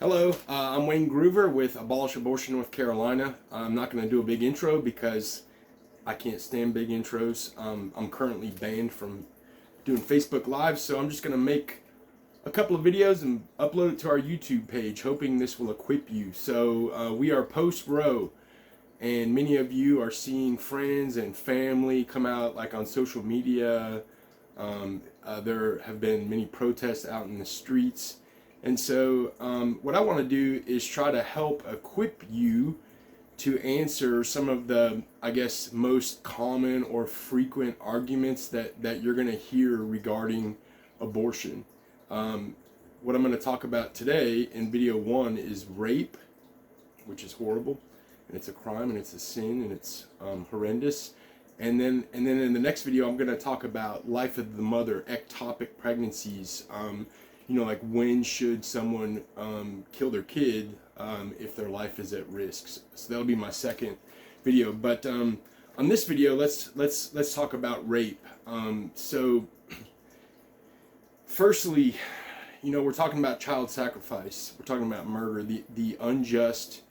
Hello, I'm Wayne Groover with Abolish Abortion North Carolina. I'm not going to do a big intro because I can't stand big intros. I'm currently banned from doing Facebook Live, so I'm just going to make a couple of videos and upload it to our YouTube page, hoping this will equip you. So we are post-Roe, and many of you are seeing friends and family come out like on social media. There have been many protests out in the streets. And so what I want to do is try to help equip you to answer some of the, I guess, most common or frequent arguments that you're going to hear regarding abortion. What I'm going to talk about today in video one is rape, which is horrible, and it's a crime, and it's a sin, and it's horrendous. And then in the next video, I'm going to talk about life of the mother, ectopic pregnancies. Like when should someone kill their kid if their life is at risk? So that'll be my second video. But on this video, let's talk about rape. So firstly, we're talking about child sacrifice. We're talking about murder, the unjust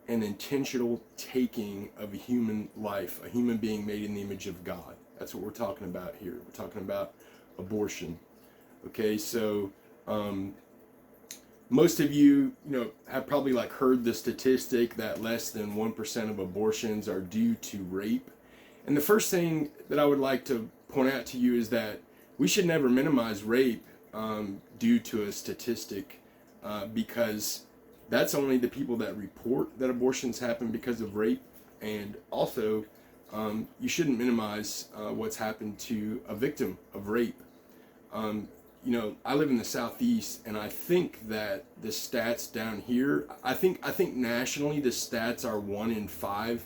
and intentional taking of a human life, a human being made in the image of God. That's what we're talking about here. We're talking about abortion. Okay, so most of you, have probably heard the statistic that less than 1% of abortions are due to rape. And the first thing that I would like to point out to you is that we should never minimize rape due to a statistic because that's only the people that report that abortions happen because of rape. And also, you shouldn't minimize what's happened to a victim of rape. I live in the Southeast, and I think that the stats down here, I think nationally the stats are 1 in 5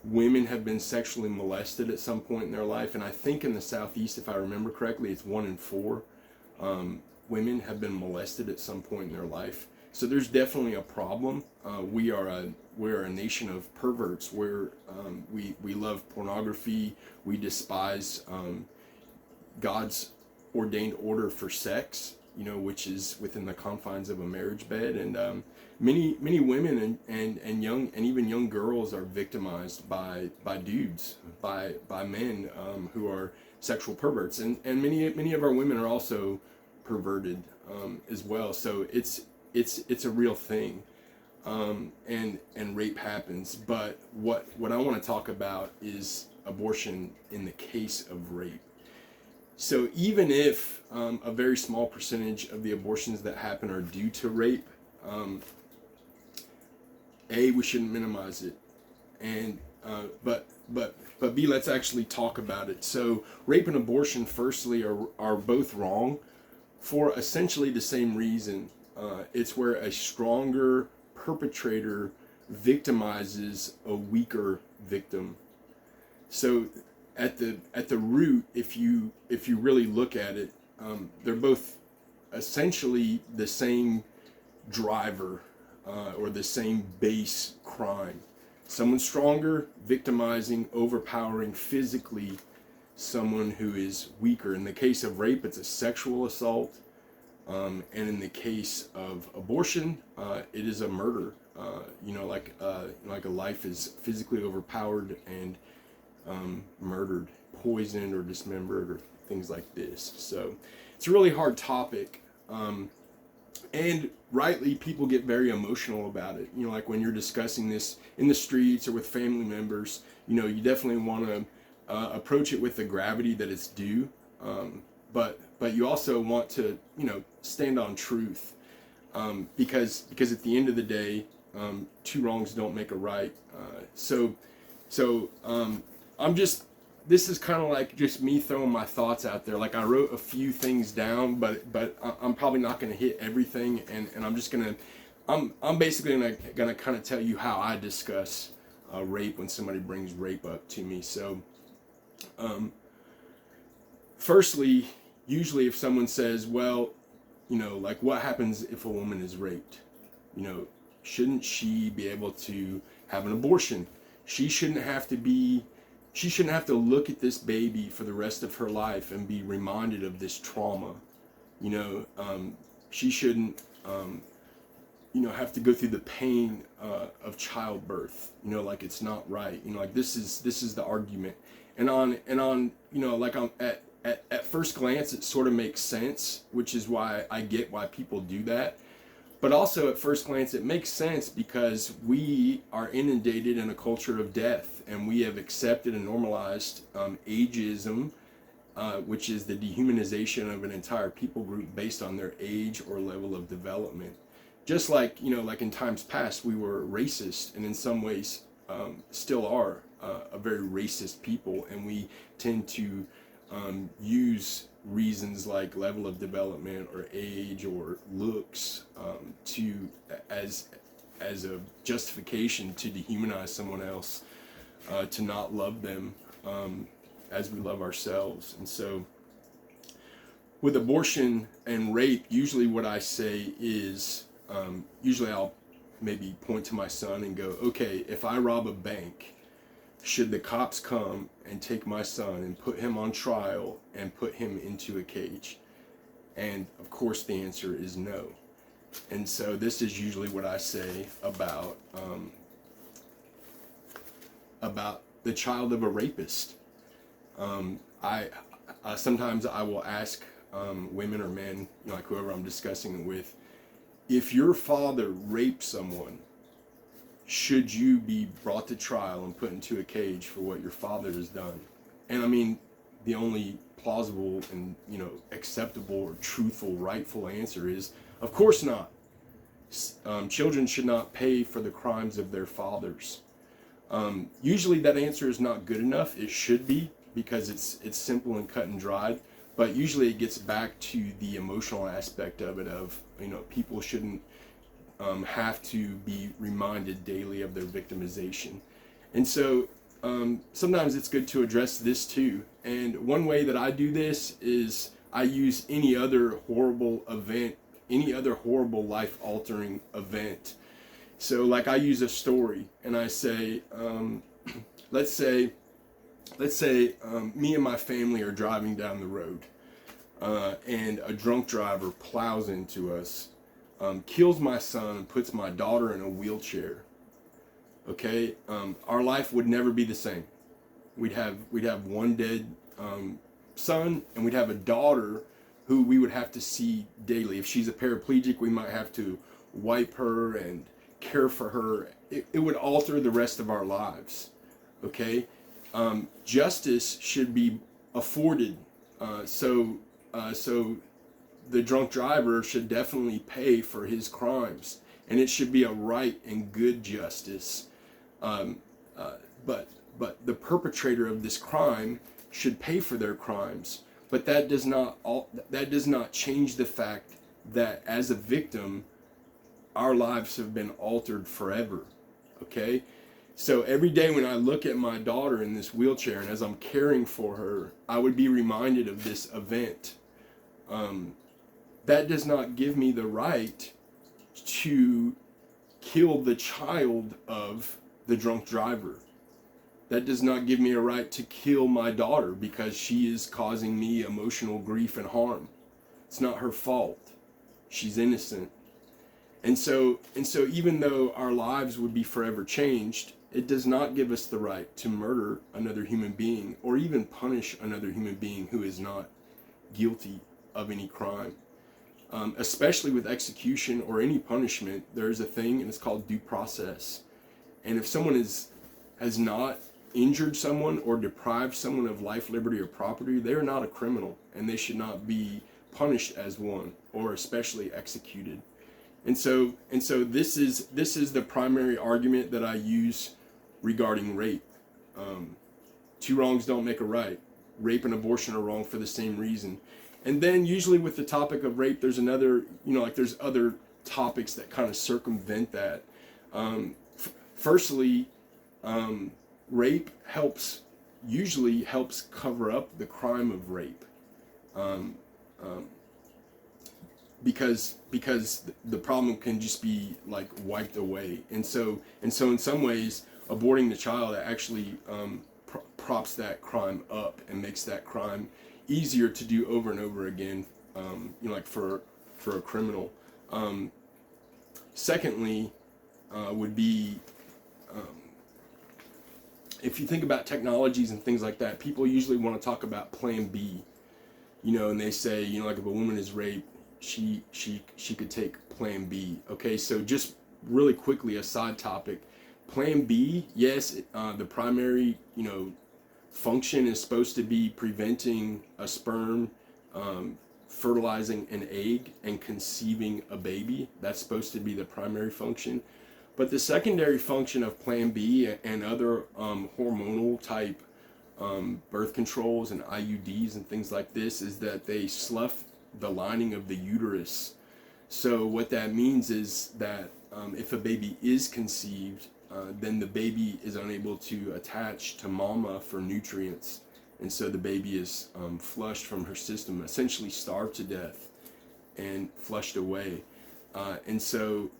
women have been sexually molested at some point in their life. And I think in the Southeast, if I remember correctly, it's 1 in 4 women have been molested at some point in their life. So there's definitely a problem. We're a nation of perverts where we love pornography. We despise God's ordained order for sex, which is within the confines of a marriage bed. And many women and young and even young girls are victimized by dudes, by men who are sexual perverts. And many of our women are also perverted as well. So it's a real thing. And rape happens. But what I want to talk about is abortion in the case of rape. So even if a very small percentage of the abortions that happen are due to rape, we shouldn't minimize it, and but B, let's actually talk about it. So rape and abortion, firstly, are both wrong for essentially the same reason. It's where a stronger perpetrator victimizes a weaker victim. So at the root, if you really look at it, they're both essentially the same driver or the same base crime. Someone stronger victimizing, overpowering physically someone who is weaker. In the case of rape, it's a sexual assault, and in the case of abortion, it is a murder. Like a life is physically overpowered and murdered, poisoned, or dismembered, or things like this. So it's a really hard topic, and rightly people get very emotional about it. Like when you're discussing this in the streets or with family members, you definitely want to approach it with the gravity that it's due, but you also want to stand on truth, because at the end of the day, two wrongs don't make a right. So this is kind of like just me throwing my thoughts out there. Like I wrote a few things down, but I'm probably not going to hit everything, and I'm just I'm basically gonna kind of tell you how I discuss rape when somebody brings rape up to me. So, firstly, usually if someone says, well, like what happens if a woman is raped? Shouldn't she be able to have an abortion? She shouldn't have to look at this baby for the rest of her life and be reminded of this trauma. She shouldn't have to go through the pain of childbirth. Like it's not right. Like this is the argument. And on like at first glance it sort of makes sense, which is why I get why people do that. But also at first glance it makes sense because we are inundated in a culture of death, and we have accepted and normalized ageism, which is the dehumanization of an entire people group based on their age or level of development. Just like, like in times past, we were racist, and in some ways still are a very racist people, and we tend to use reasons like level of development or age or looks as a justification to dehumanize someone else, to not love them as we love ourselves. And so with abortion and rape, usually what I say is, usually I'll maybe point to my son and go, okay, if I rob a bank, should the cops come and take my son and put him on trial and put him into a cage? And of course the answer is no. And so this is usually what I say about the child of a rapist. I sometimes I will ask women or men, like whoever I'm discussing it with, if your father raped someone, should you be brought to trial and put into a cage for what your father has done? And I mean, the only plausible and acceptable or truthful, rightful answer is, of course not. Children should not pay for the crimes of their fathers. Usually that answer is not good enough. It should be, because it's simple and cut and dried. But usually it gets back to the emotional aspect of it, of people shouldn't have to be reminded daily of their victimization. And so sometimes it's good to address this too. And one way that I do this is I use any other horrible event, any other horrible life-altering event. So like I use a story and I say, let's say me and my family are driving down the road, and a drunk driver plows into us, kills my son and puts my daughter in a wheelchair. Okay, our life would never be the same. We'd have one dead son, and we'd have a daughter who we would have to see daily. If she's a paraplegic, we might have to wipe her and care for her. It would alter the rest of our lives. Okay, justice should be afforded. So the drunk driver should definitely pay for his crimes, and it should be a right and good justice. But the perpetrator of this crime should pay for their crimes. But that does not change the fact that as a victim, our lives have been altered forever. Okay? So every day when I look at my daughter in this wheelchair, and as I'm caring for her, I would be reminded of this event. That does not give me the right to kill the child of the drunk driver. That does not give me a right to kill my daughter because she is causing me emotional grief and harm. It's not her fault. She's innocent. And so even though our lives would be forever changed, it does not give us the right to murder another human being or even punish another human being who is not guilty of any crime. Especially with execution or any punishment, there is a thing, and it's called due process. And if someone has not injured someone or deprived someone of life, liberty, or property, they are not a criminal, and they should not be punished as one, or especially executed. And so this is the primary argument that I use regarding rape. Two wrongs don't make a right. Rape and abortion are wrong for the same reason. And then usually with the topic of rape, there's another, there's other topics that kind of circumvent that. Firstly, rape usually helps cover up the crime of rape. Because the problem can just be like wiped away. And so in some ways, aborting the child actually props that crime up and makes that crime easier to do over and over again, like for a criminal. Secondly, would be, if you think about technologies and things like that, people usually want to talk about Plan B, and they say, like if a woman is raped, she could take Plan B. Okay, so just really quickly, a side topic. Plan B, yes, the primary, function is supposed to be preventing a sperm fertilizing an egg and conceiving a baby. That's supposed to be the primary function. But the secondary function of Plan B and other hormonal type birth controls and IUDs and things like this is that they slough the lining of the uterus. So what that means is that if a baby is conceived, then the baby is unable to attach to mama for nutrients. And so the baby is flushed from her system, essentially starved to death and flushed away. And so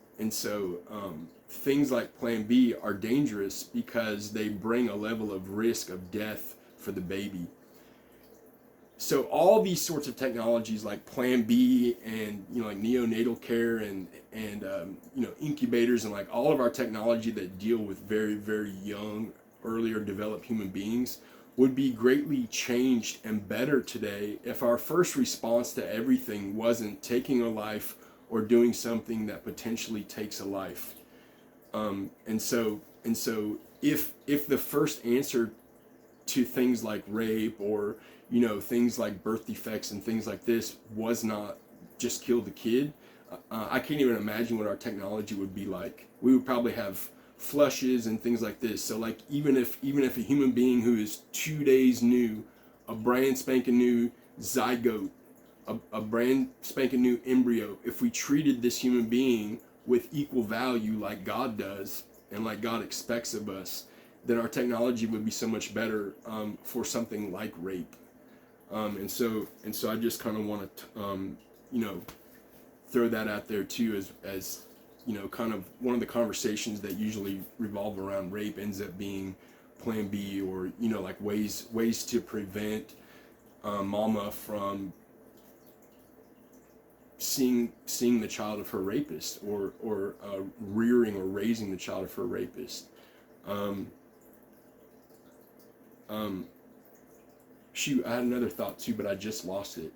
things like Plan B are dangerous because they bring a level of risk of death for the baby. So all these sorts of technologies like Plan B and like neonatal care and incubators and like all of our technology that deal with very, very young, earlier developed human beings would be greatly changed and better today if our first response to everything wasn't taking a life or doing something that potentially takes a life. And so if the first answer to things like rape or things like birth defects and things like this was not just kill the kid, I can't even imagine what our technology would be like. We would probably have flushes and things like this. So like even if a human being who is 2 days new, a brand spanking new zygote, a brand spanking new embryo, if we treated this human being with equal value like God does and like God expects of us, then our technology would be so much better for something like rape. And so I just kind of want to throw that out there too, as kind of one of the conversations that usually revolve around rape ends up being Plan B, or like ways to prevent mama from seeing the child of her rapist, or rearing or raising the child of her rapist. Shoot, I had another thought too, but I just lost it.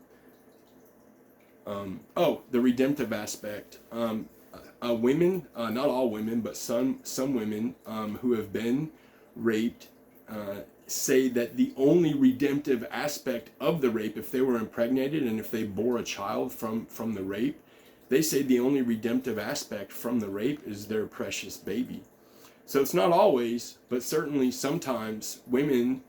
The redemptive aspect. Women, not all women, but some women who have been raped say that the only redemptive aspect of the rape, if they were impregnated and if they bore a child from the rape, they say the only redemptive aspect from the rape is their precious baby. So it's not always, but certainly sometimes women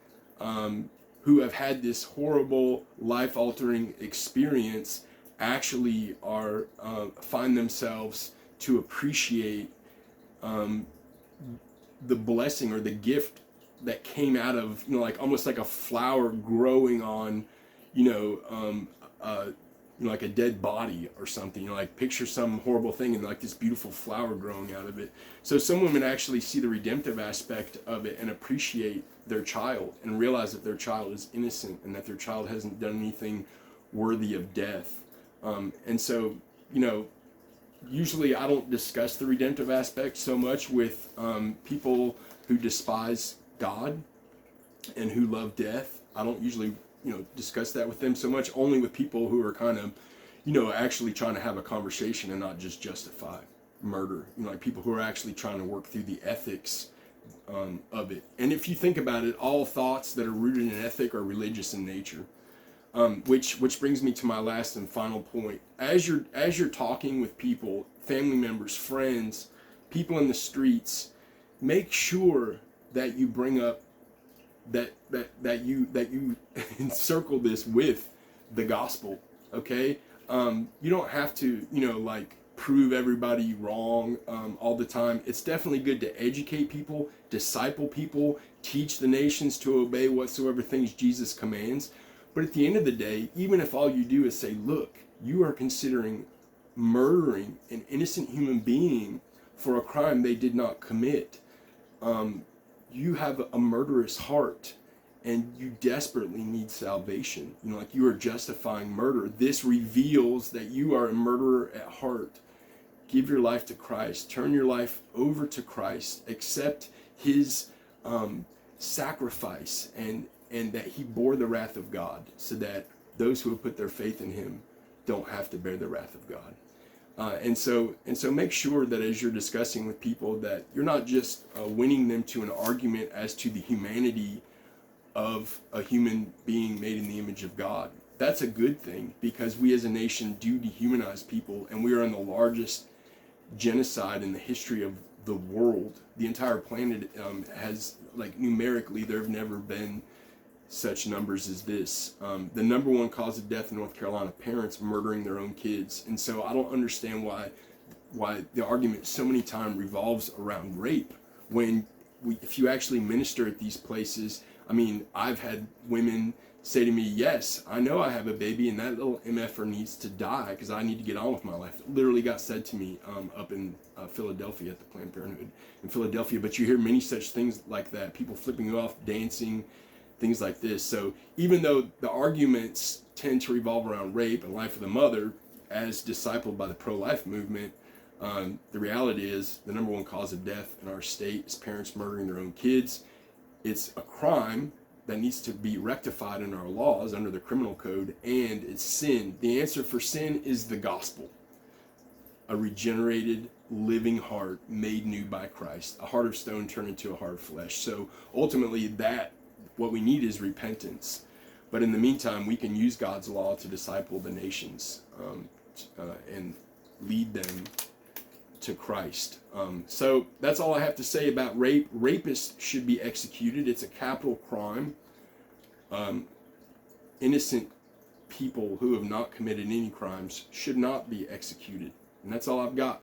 who have had this horrible life-altering experience actually find themselves to appreciate the blessing or the gift that came out of, like almost like a flower growing on, like a dead body or something. Like picture some horrible thing and like this beautiful flower growing out of it. So some women actually see the redemptive aspect of it and appreciate their child and realize that their child is innocent and that their child hasn't done anything worthy of death. And so, usually I don't discuss the redemptive aspect so much with people who despise God and who love death. I don't usually, discuss that with them so much, only with people who are kind of, actually trying to have a conversation and not just justify murder. Like people who are actually trying to work through the ethics of it. And if you think about it, all thoughts that are rooted in ethic are religious in nature. Which brings me to my last and final point. As you're talking with people, family members, friends, people in the streets, make sure that you bring up that you encircle this with the gospel. Okay, you don't have to like prove everybody wrong all the time. It's definitely good to educate people, disciple people, teach the nations to obey whatsoever things Jesus commands. But at the end of the day, even if all you do is say, look, you are considering murdering an innocent human being for a crime they did not commit, you have a murderous heart and you desperately need salvation. Like you are justifying murder. This reveals that you are a murderer at heart. give your life to Christ, turn your life over to Christ, accept his sacrifice, and that he bore the wrath of God, so that those who have put their faith in him don't have to bear the wrath of God. And so make sure that as you're discussing with people, that you're not just winning them to an argument as to the humanity of a human being made in the image of God. That's a good thing, because we as a nation do dehumanize people, and we are in the largest genocide in the history of the world. The entire planet has, like, numerically, there have never been such numbers as this. The number one cause of death in North Carolina, parents murdering their own kids. And so I don't understand why the argument so many times revolves around rape, when if you actually minister at these places. I mean, I've had women say to me, yes, I know I have a baby and that little MFer needs to die because I need to get on with my life. It literally got said to me up in Philadelphia at the Planned Parenthood in Philadelphia. But you hear many such things like that, people flipping you off, dancing, things like this. So even though the arguments tend to revolve around rape and life of the mother, as discipled by the pro-life movement, the reality is the number one cause of death in our state is parents murdering their own kids. It's a crime that needs to be rectified in our laws under the criminal code, and it's sin. The answer for sin is the gospel. A regenerated, living heart made new by Christ. A heart of stone turned into a heart of flesh. So ultimately, what we need is repentance. But in the meantime, we can use God's law to disciple the nations and lead them to Christ. So that's all I have to say about rape. Rapists should be executed. It's a capital crime. Innocent people who have not committed any crimes should not be executed. And that's all I've got.